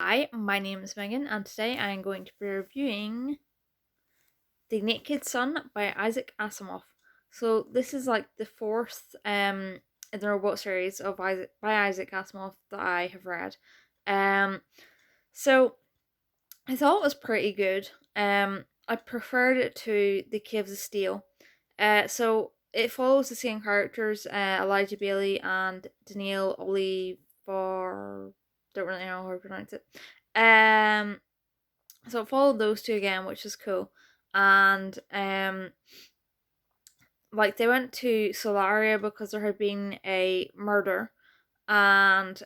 Hi, my name is Megan, and today I am going to be reviewing The Naked Sun by Isaac Asimov. So this is like the fourth in the robot series of Isaac Asimov that I have read. Um so I thought it was pretty good. I preferred it to The Caves of Steel. So it follows the same characters, Elijah Bailey and Danielle Oliver. Don't really know how to pronounce it. Um so it followed those two again, which is cool. And like they went to Solaria because there had been a murder, and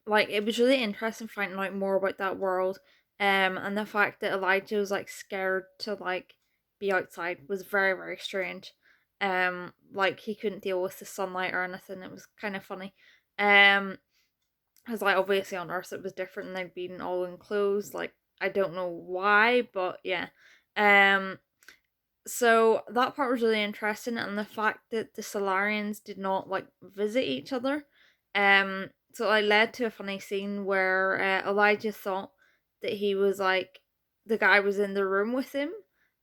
like it was really interesting finding out more about that world. And the fact that Elijah was like scared to like be outside was very, very strange. Like he couldn't deal with the sunlight or anything. It was kind of funny. Um because like obviously on Earth it was different and they'd been all enclosed. Like I don't know why, but yeah. Um so that part was really interesting, and the fact that the Solarians did not like visit each other. So it led to a funny scene where Elijah thought that he was like the guy was in the room with him,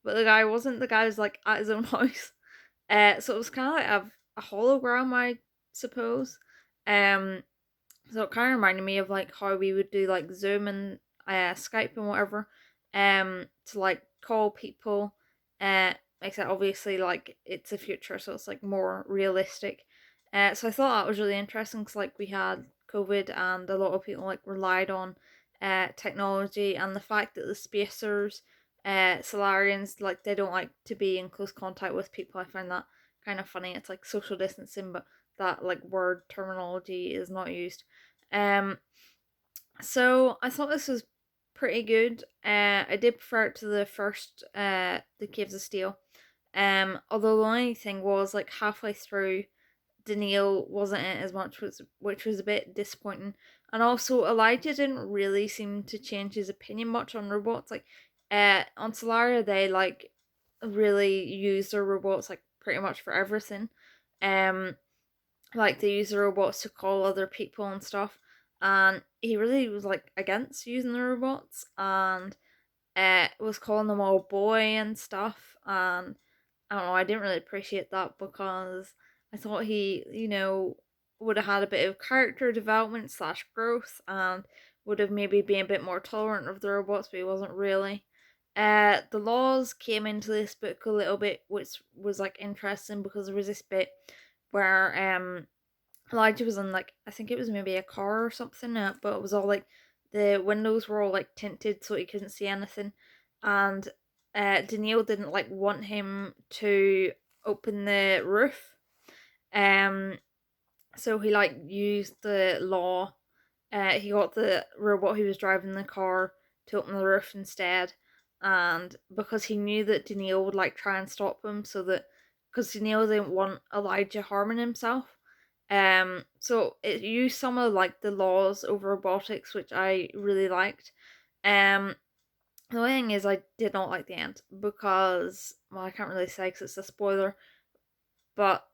but the guy wasn't. The guy was like at his own house. So it was kind of like a hologram, I suppose. Um, so it kind of reminded me of like how we would do like Zoom and Skype and whatever, to like call people, except obviously like it's the future, so it's like more realistic. So I thought that was really interesting because like we had COVID and a lot of people like relied on technology, and the fact that the spacers, Solarians, like they don't like to be in close contact with people. I find that kind of funny. It's like social distancing, but that like word terminology is not used. Um, so I thought this was pretty good. I did prefer it to the first, The Caves of Steel. Although the only thing was like halfway through, Daniil wasn't in it as much, which was a bit disappointing. And also Elijah didn't really seem to change his opinion much on robots. Like, on Solaria they like really use their robots like pretty much for everything. Um, like they use the robots to call other people and stuff, and he really was like against using the robots, and was calling them all boy and stuff. And I don't know, I didn't really appreciate that because I thought he, would have had a bit of character development slash growth, and would have maybe been a bit more tolerant of the robots, but he wasn't really. The laws came into this book a little bit, which was like interesting because there was this bit where Elijah was in like, I think it was maybe a car or something, but it was all like the windows were all like tinted so he couldn't see anything, and Danielle didn't like want him to open the roof. Um, so he like used the law. He got the robot who was driving the car to open the roof instead, and because he knew that Danielle would like try and stop him, so that because Danielle didn't want Elijah harming himself. So it used some of like the laws over robotics, which I really liked. Um, the only thing is I did not like the end because, well, I can't really say because it's a spoiler, but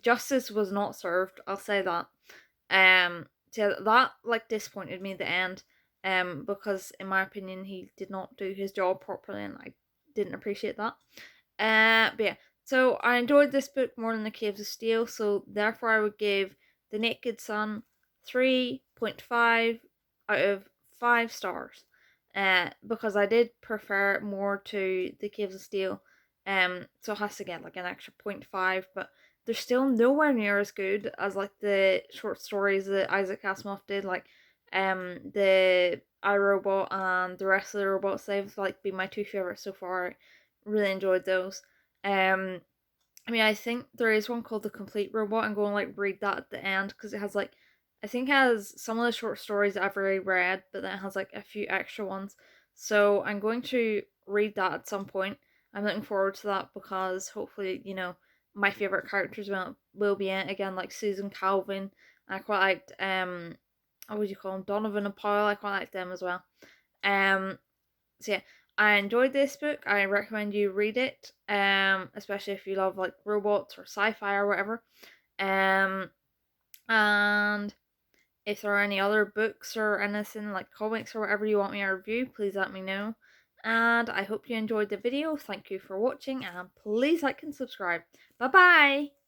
justice was not served. I'll say that. So yeah, that like disappointed me at the end. Because in my opinion he did not do his job properly, and I didn't appreciate that. But yeah, so I enjoyed this book more than The Caves of Steel, so therefore I would give The Naked Sun 3.5 out of 5 stars. Because I did prefer it more to The Caves of Steel. So it has to get like an extra point 0.5, but they're still nowhere near as good as like the short stories that Isaac Asimov did, like the iRobot and the rest of the robots. They've like been my two favorites so far. Really enjoyed those. Um, I mean, I think there is one called The Complete Robot. I'm going to like read that at the end because it has like, I think it has some of the short stories that I've already read, but then it has like a few extra ones. So I'm going to read that at some point. I'm looking forward to that because hopefully, my favorite characters will be in it again, like Susan Calvin. I quite liked what would you call them, Donovan and Paul. I quite liked them as well. Um, so yeah, I enjoyed this book. I recommend you read it. Especially if you love like robots or sci-fi or whatever. And If there are any other books or anything like comics or whatever you want me to review, please let me know. And I hope you enjoyed the video. Thank you for watching, and please like and subscribe. Bye bye!